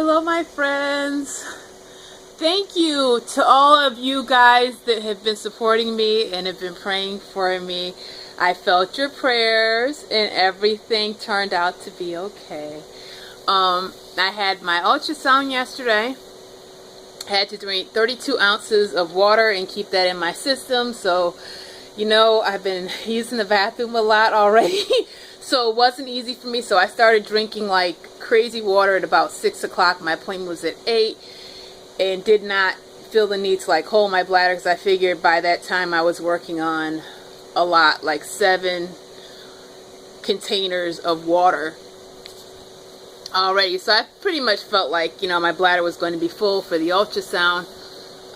Hello, my friends. Thank you to all of you guys that have been supporting me and have been praying for me. I felt your prayers and everything turned out to be okay. I had my ultrasound yesterday. I had to drink 32 ounces of water and keep that in my system. So, you know, I've been using the bathroom a lot already. So it wasn't easy for me. So I started drinking like crazy water at about 6 o'clock. My appointment was at 8 and did not feel the need to like hold my bladder because I figured by that time I was working on a lot, like 7 containers of water already. So I pretty much felt like, you know, my bladder was going to be full for the ultrasound.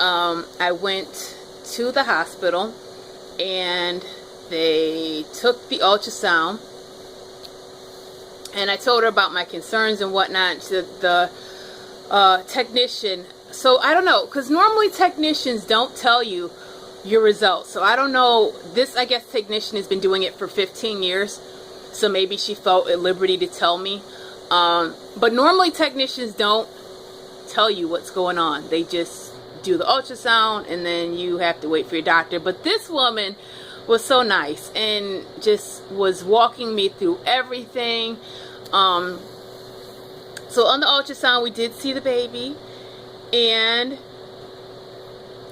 I went to the hospital and they took the ultrasound. And I told her about my concerns and whatnot. The technician, so I don't know, because normally technicians don't tell you your results. So I don't know, this, I guess, technician has been doing it for 15 years. So maybe she felt at liberty to tell me. But normally technicians don't tell you what's going on. They just do the ultrasound and then you have to wait for your doctor. But this woman was so nice and just was walking me through everything. So on the ultrasound we did see the baby, and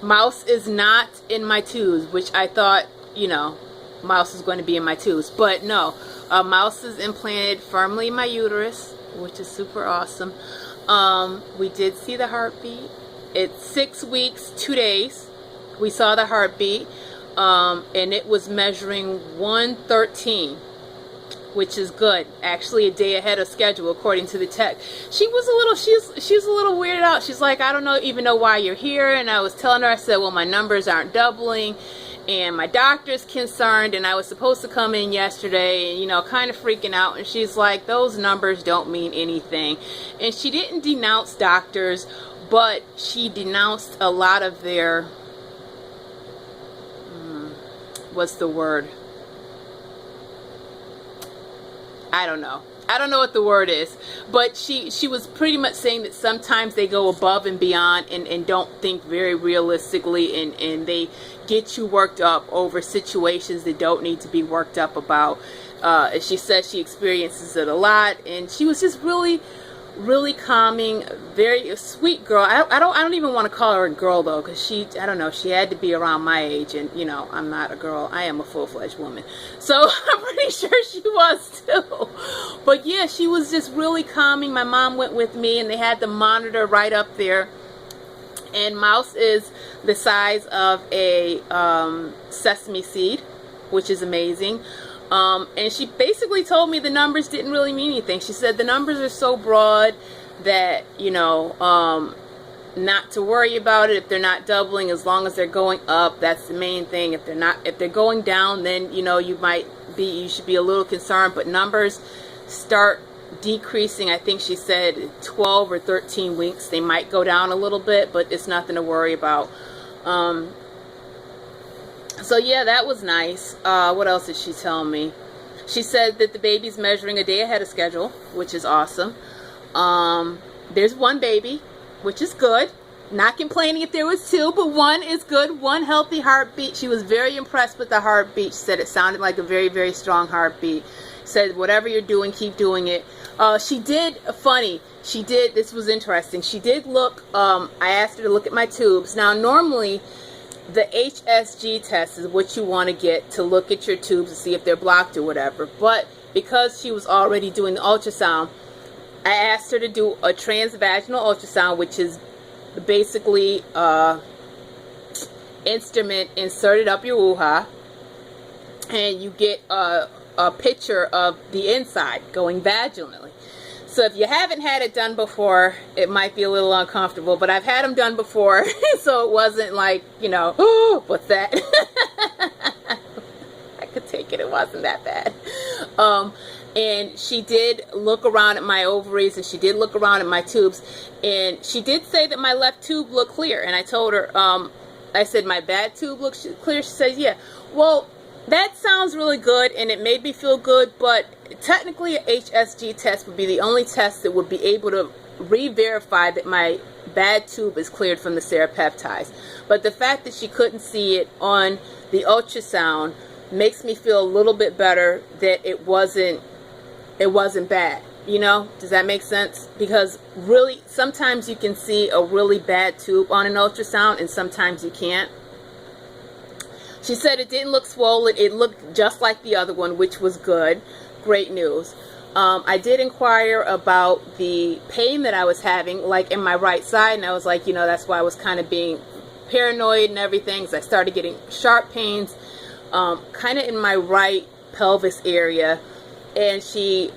Mouse is not in my tubes, which I thought, you know, Mouse is going to be in my tubes, but no, Mouse is implanted firmly in my uterus, which is super awesome. We did see the heartbeat. It's 6 weeks 2 days we saw the heartbeat. And it was measuring 113, which is good. Actually, a day ahead of schedule, according to the tech. She was a little weirded out. She's like, I don't even know why you're here. And I was telling her, I said, well, my numbers aren't doubling, and my doctor's concerned, and I was supposed to come in yesterday, and, you know, kind of freaking out. And she's like, those numbers don't mean anything. And she didn't denounce doctors, but she denounced a lot of their, what's the word? I don't know what the word is, but she was pretty much saying that sometimes they go above and beyond and don't think very realistically, and they get you worked up over situations that don't need to be worked up about. She says she experiences it a lot, and she was just really calming, very sweet girl. I don't even want to call her a girl though, because I don't know, she had to be around my age, and you know, I'm not a girl, I am a full-fledged woman, so I'm pretty sure she was too. But yeah, she was just really calming. My mom went with me, and they had the monitor right up there, and Mouse is the size of a sesame seed, which is amazing. And she basically told me the numbers didn't really mean anything. She said the numbers are so broad that, you know, not to worry about it if they're not doubling, as long as they're going up, that's the main thing. If they're going down, then, you know, you should be a little concerned, but numbers start decreasing. I think she said 12 or 13 weeks. They might go down a little bit, but it's nothing to worry about. So yeah, that was nice. What else did she tell me? She said that the baby's measuring a day ahead of schedule, which is awesome. There's 1 baby, which is good. Not complaining if there was 2, but 1 is good. 1 healthy heartbeat. She was very impressed with the heartbeat. She said it sounded like a very, very strong heartbeat. Said whatever you're doing, keep doing it. She did, this was interesting. She did look, I asked her to look at my tubes. Now normally, the HSG test is what you want to get to look at your tubes to see if they're blocked or whatever. But because she was already doing the ultrasound, I asked her to do a transvaginal ultrasound, which is basically instrument inserted up your woo-ha, and you get a picture of the inside going vaginally. So if you haven't had it done before, it might be a little uncomfortable, but I've had them done before, so it wasn't like, you know, oh, what's that? I could take it. It wasn't that bad. And she did look around at my ovaries, and she did look around at my tubes, and she did say that my left tube looked clear. And I told her, I said, my bad tube looks clear. She says, yeah. Well, that sounds really good, and it made me feel good, but technically a HSG test would be the only test that would be able to re-verify that my bad tube is cleared from the serapeptides. But the fact that she couldn't see it on the ultrasound makes me feel a little bit better that it wasn't bad. You know, does that make sense? Because really, sometimes you can see a really bad tube on an ultrasound and sometimes you can't. She said it didn't look swollen. It looked just like the other one, which was good. Great news. I did inquire about the pain that I was having, like in my right side, and I was like, you know, that's why I was kind of being paranoid and everything, because I started getting sharp pains kind of in my right pelvis area, and she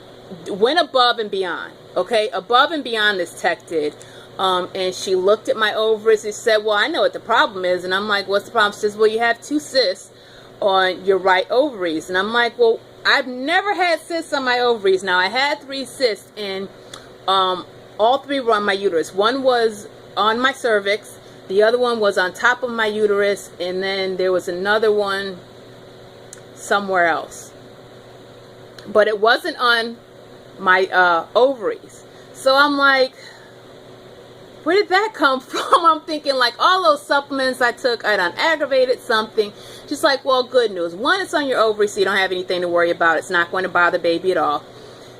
went above and beyond, okay, above and beyond, this tech did. And she looked at my ovaries and said, well, I know what the problem is. And I'm like, what's the problem? She says, well, you have 2 cysts on your right ovaries. And I'm like, well, I've never had cysts on my ovaries. Now, I had 3 cysts, and all 3 were on my uterus. One was on my cervix, the other one was on top of my uterus, and then there was another one somewhere else. But it wasn't on my ovaries. So I'm like, where did that come from? I'm thinking, like, all those supplements I took, I done aggravated something. She's like, well, good news. 1, it's on your ovaries, so you don't have anything to worry about. It's not going to bother baby at all.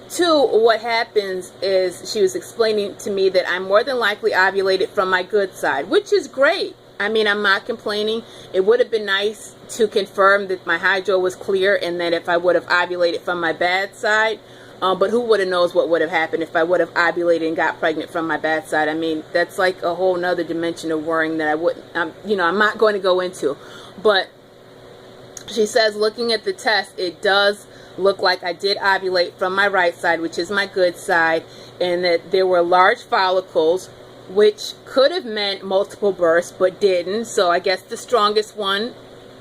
2, what happens is, she was explaining to me that I'm more than likely ovulated from my good side, which is great. I mean, I'm not complaining. It would have been nice to confirm that my hydro was clear and that if I would have ovulated from my bad side. But who would have knows what would have happened if I would have ovulated and got pregnant from my bad side. I mean, that's like a whole nother dimension of worrying that I wouldn't, you know, I'm not going to go into. But she says, looking at the test, it does look like I did ovulate from my right side, which is my good side, and that there were large follicles, which could have meant multiple births, but didn't. So I guess the strongest one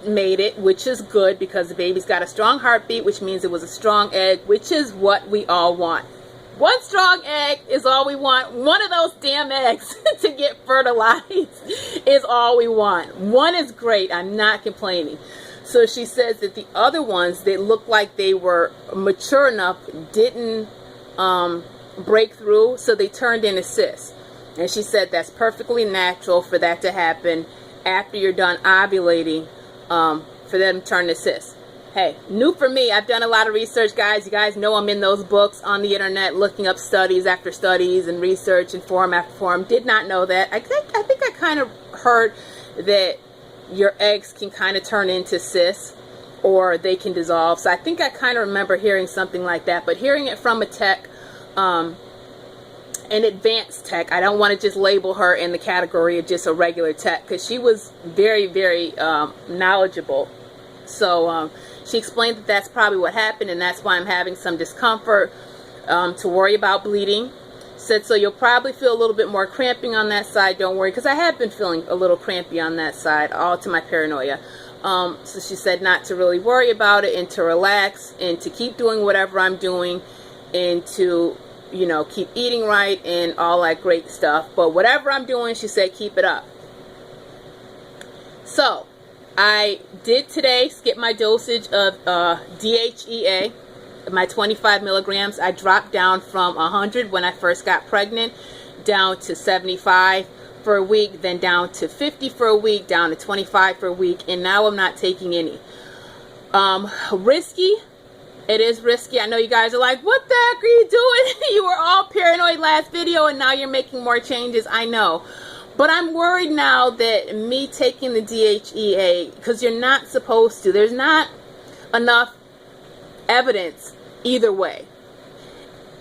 made it, which is good, because the baby's got a strong heartbeat, which means it was a strong egg, which is what we all want. 1 strong egg is all we want. 1 of those damn eggs to get fertilized is all we want. 1 is great. I'm not complaining. So she says that the other ones, they looked like they were mature enough, didn't break through, so they turned into cysts. And she said that's perfectly natural for that to happen after you're done ovulating, for them to turn to cysts. Hey, new for me. I've done a lot of research, guys. You guys know I'm in those books on the internet looking up studies after studies and research and forum after forum. Did not know that. I think I kind of heard that your eggs can kind of turn into cysts, or they can dissolve. So I think I kind of remember hearing something like that. But hearing it from a tech, an advanced tech, I don't want to just label her in the category of just a regular tech, because she was very, very knowledgeable. So she explained that that's probably what happened, and that's why I'm having some discomfort, to worry about bleeding. Said, so you'll probably feel a little bit more cramping on that side. Don't worry, because I have been feeling a little crampy on that side, all to my paranoia. So she said not to really worry about it, and to relax, and to keep doing whatever I'm doing, and to, you know, keep eating right and all that great stuff. But whatever I'm doing, she said, keep it up. So I did today skip my dosage of DHEA, my 25 milligrams. I dropped down from 100 when I first got pregnant, down to 75 for a week, then down to 50 for a week, down to 25 for a week, and now I'm not taking any. Risky. It is risky. I know you guys are like, what the heck are you doing? You were all paranoid last video, and now you're making more changes. I know. But I'm worried now that me taking the DHEA, because you're not supposed to, there's not enough evidence either way.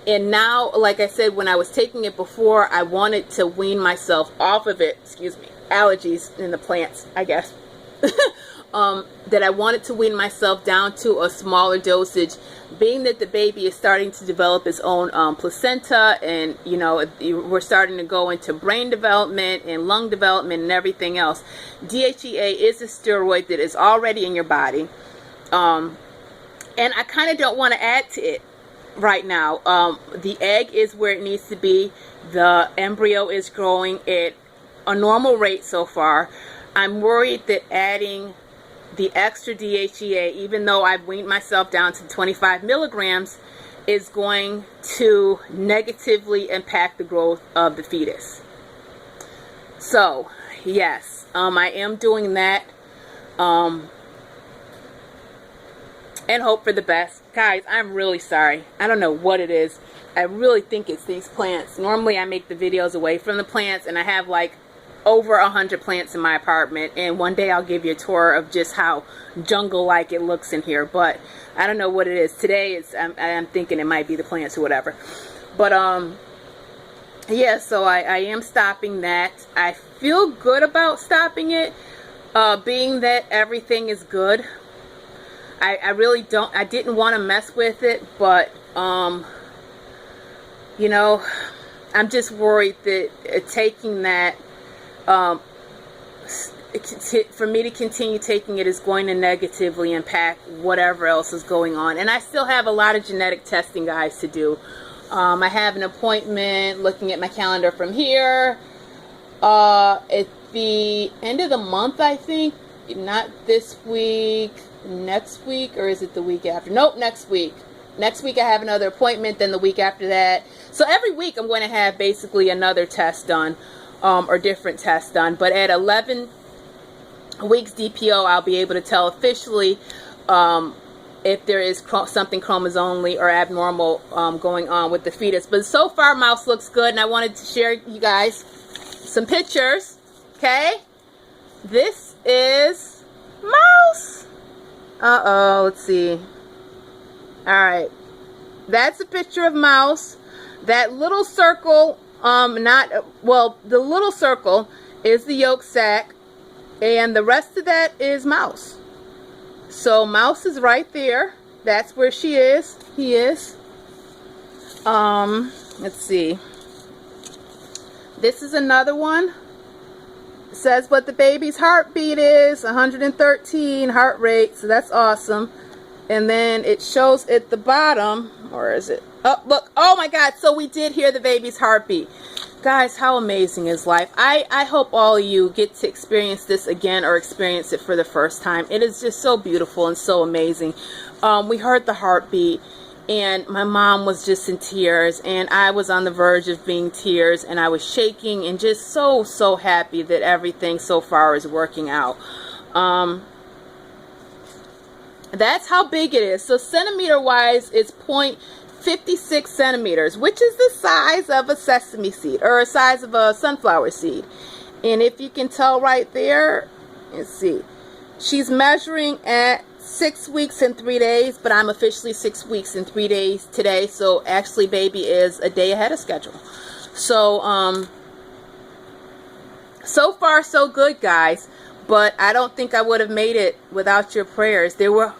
And now, like I said, when I was taking it before, I wanted to wean myself off of it. Excuse me. Allergies in the plants, I guess. That I wanted to wean myself down to a smaller dosage, being that the baby is starting to develop its own placenta, and you know, we're starting to go into brain development and lung development and everything else. DHEA is a steroid that is already in your body, and I kind of don't want to add to it right now. The egg is where it needs to be. The embryo is growing at a normal rate so far. I'm worried that adding the extra DHEA, even though I've weaned myself down to 25 milligrams, is going to negatively impact the growth of the fetus. So yes, I am doing that, and hope for the best. Guys, I'm really sorry. I don't know what it is. I really think it's these plants. Normally I make the videos away from the plants, and I have like over 100 plants in my apartment, and one day I'll give you a tour of just how jungle-like it looks in here, but I don't know what it is. Today I'm thinking it might be the plants or whatever. But yeah, so I am stopping that. I feel good about stopping it, being that everything is good. I really I didn't want to mess with it, but you know, I'm just worried that taking that, for me to continue taking it is going to negatively impact whatever else is going on. And I still have a lot of genetic testing, guys, to do. I have an appointment, looking at my calendar from here, at the end of the month, I think. Not this week, next week, or is it the week after? Nope, next week. Next week I have another appointment, then the week after that. So every week I'm going to have basically another test done, or different tests done. But at 11 weeks DPO, I'll be able to tell officially if there is something chromosomally or abnormal going on with the fetus. But so far, mouse looks good, and I wanted to share you guys some pictures. Okay, this is mouse. Let's see. All right, that's a picture of mouse. That little circle, the little circle is the yolk sac, and the rest of that is mouse. So mouse is right there. That's where she is. He is. Let's see. This is another one. It says what the baby's heartbeat is, 113 heart rate. So that's awesome. And then it shows at the bottom, or is it? Oh, look. Oh my God. So we did hear the baby's heartbeat. Guys, how amazing is life? I hope all of you get to experience this again, or experience it for the first time. It is just so beautiful and so amazing. We heard the heartbeat, and my mom was just in tears, and I was on the verge of being tears, and I was shaking and just so happy that everything so far is working out. That's how big it is. So centimeter wise, it's 0.56 centimeters, which is the size of a sesame seed, or a size of a sunflower seed. And if you can tell right there, let's see, she's measuring at 6 weeks and 3 days, but I'm officially 6 weeks and 3 days today. So actually baby is a day ahead of schedule. So so far so good, guys. But I don't think I would have made it without your prayers. There were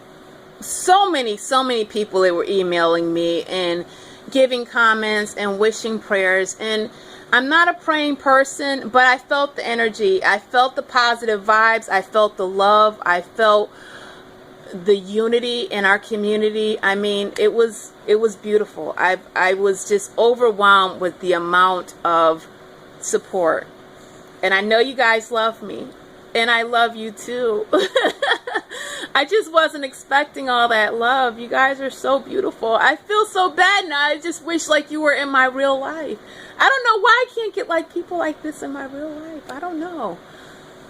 so many people that were emailing me and giving comments and wishing prayers. And I'm not a praying person, but I felt the energy. I felt the positive vibes. I felt the love. I felt the unity in our community. I mean, it was beautiful. I was just overwhelmed with the amount of support. And I know you guys love me, and I love you too. I just wasn't expecting all that love. You guys are so beautiful. I feel so bad now. I just wish like you were in my real life. I don't know why I can't get like people like this in my real life. I don't know.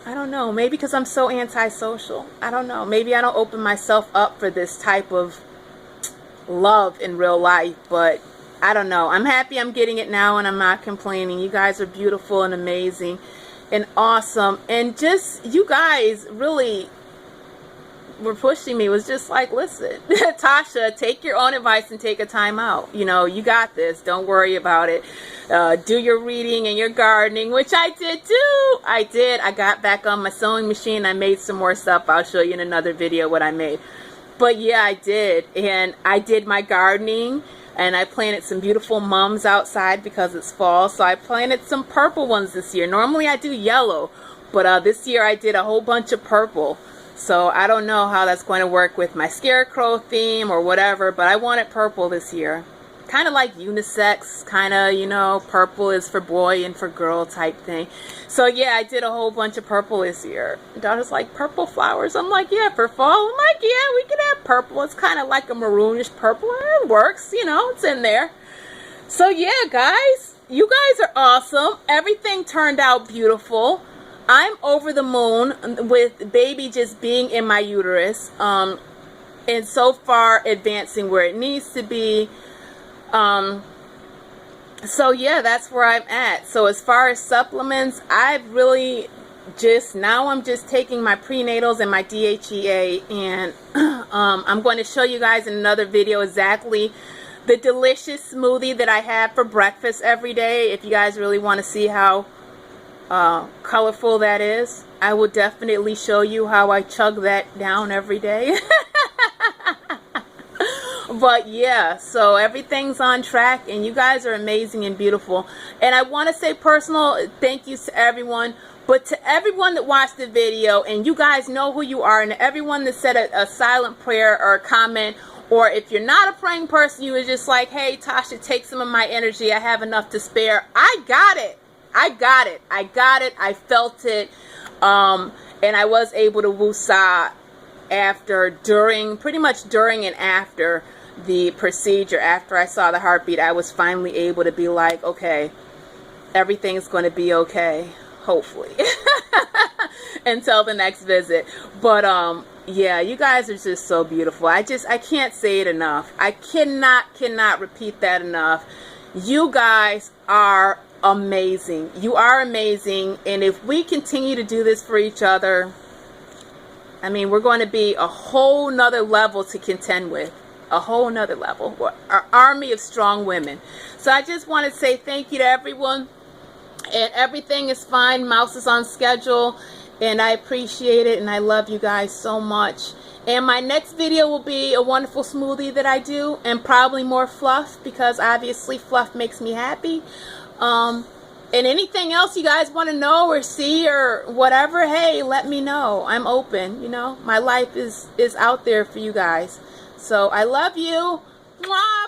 I don't know. Maybe because I'm so antisocial. I don't know. Maybe I don't open myself up for this type of love in real life. But I don't know. I'm happy I'm getting it now, and I'm not complaining. You guys are beautiful and amazing and awesome. And just, you guys really were pushing me. It was just like, listen, Tasha, take your own advice and take a time out. You know, you got this. Don't worry about it. Do your reading and your gardening, which I did too. I did. I got back on my sewing machine. I made some more stuff. I'll show you in another video what I made. But yeah, I did. And I did my gardening, and I planted some beautiful mums outside because it's fall. So I planted some purple ones this year. Normally I do yellow, but this year I did a whole bunch of purple. So I don't know how that's going to work with my scarecrow theme or whatever, but I wanted purple this year. kind of like unisex, kind of, you know, purple is for boy and for girl type thing. So yeah, I did a whole bunch of purple this year. Daughter's like, purple flowers? I'm like, yeah, for fall. I'm like, yeah, we can have purple. It's kind of like a maroonish purple. It works, you know, it's in there. So yeah, guys, you guys are awesome. Everything turned out beautiful. I'm over the moon with baby just being in my uterus, and so far advancing where it needs to be. So yeah, that's where I'm at. So as far as supplements, I've really I'm just taking my prenatals and my DHEA, and I'm going to show you guys in another video exactly the delicious smoothie that I have for breakfast every day. If you guys really want to see how colorful that is, I will definitely show you how I chug that down every day. But yeah, so everything's on track, and you guys are amazing and beautiful. And I want to say personal thank yous to everyone, but to everyone that watched the video, and you guys know who you are, and everyone that said a silent prayer or a comment, or if you're not a praying person, you were just like, hey, Tasha, take some of my energy. I have enough to spare. I got it. I got it. I got it. I felt it. And I was able to woosah pretty much during and after the procedure. After I saw the heartbeat, I was finally able to be like, okay, everything's going to be okay, hopefully, until the next visit. But yeah, you guys are just so beautiful. I can't say it enough. I cannot repeat that enough. You guys are amazing. You are amazing. And if we continue to do this for each other, I mean, we're going to be a whole nother level to contend with. A whole nother level. We're an army of strong women. So I just want to say thank you to everyone. And everything is fine. Mouse is on schedule. And I appreciate it. And I love you guys so much. And my next video will be a wonderful smoothie that I do. And probably more fluff, because obviously fluff makes me happy. And anything else you guys want to know or see or whatever, hey, let me know. I'm open, you know. My life is out there for you guys. So I love you. Mwah!